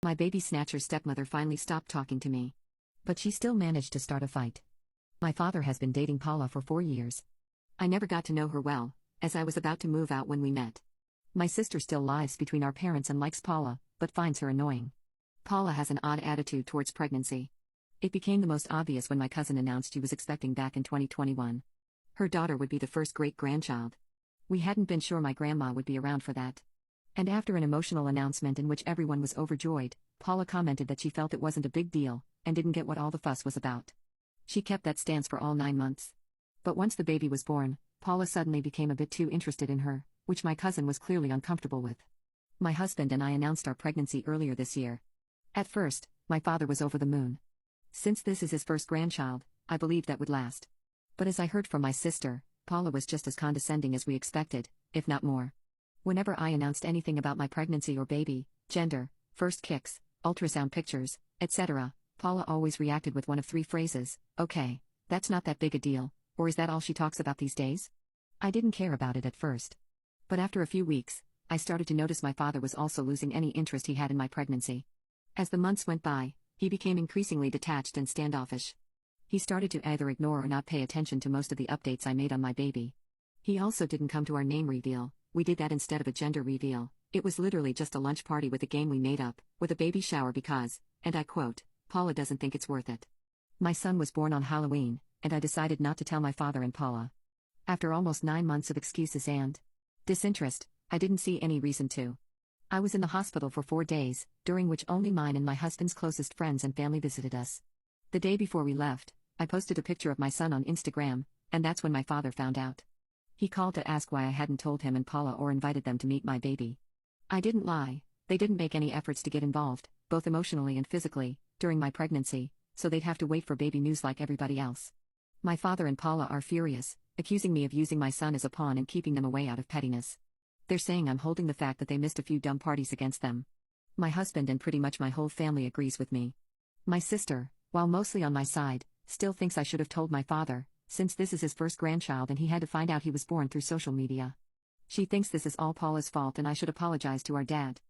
My baby snatcher stepmother finally stopped talking to me. But she still managed to start a fight. My father has been dating Paula for 4 years. I never got to know her well, as I was about to move out when we met. My sister still lives between our parents and likes Paula, but finds her annoying. Paula has an odd attitude towards pregnancy. It became the most obvious when my cousin announced she was expecting back in 2021. Her daughter would be the first great-grandchild. We hadn't been sure my grandma would be around for that. And after an emotional announcement in which everyone was overjoyed, Paula commented that she felt it wasn't a big deal, and didn't get what all the fuss was about. She kept that stance for all 9 months. But once the baby was born, Paula suddenly became a bit too interested in her, which my cousin was clearly uncomfortable with. My husband and I announced our pregnancy earlier this year. At first, my father was over the moon. Since this is his first grandchild, I believed that would last. But as I heard from my sister, Paula was just as condescending as we expected, if not more. Whenever I announced anything about my pregnancy or baby, gender, first kicks, ultrasound pictures, etc., Paula always reacted with one of 3 phrases: "Okay, that's not that big a deal," or "Is that all she talks about these days?" I didn't care about it at first. But after a few weeks, I started to notice my father was also losing any interest he had in my pregnancy. As the months went by, he became increasingly detached and standoffish. He started to either ignore or not pay attention to most of the updates I made on my baby. He also didn't come to our name reveal. We did that instead of a gender reveal. It was literally just a lunch party with a game we made up, with a baby shower because, and I quote, "Paula doesn't think it's worth it." My son was born on Halloween, and I decided not to tell my father and Paula. After almost 9 months of excuses and disinterest, I didn't see any reason to. I was in the hospital for 4 days, during which only mine and my husband's closest friends and family visited us. The day before we left, I posted a picture of my son on Instagram, and that's when my father found out. He called to ask why I hadn't told him and Paula or invited them to meet my baby. I didn't lie. They didn't make any efforts to get involved, both emotionally and physically, during my pregnancy, so they'd have to wait for baby news like everybody else. My father and Paula are furious, accusing me of using my son as a pawn and keeping them away out of pettiness. They're saying I'm holding the fact that they missed a few dumb parties against them. My husband and pretty much my whole family agrees with me. My sister, while mostly on my side, still thinks I should have told my father, since this is his first grandchild and he had to find out he was born through social media. She thinks this is all Paula's fault and I should apologize to our dad.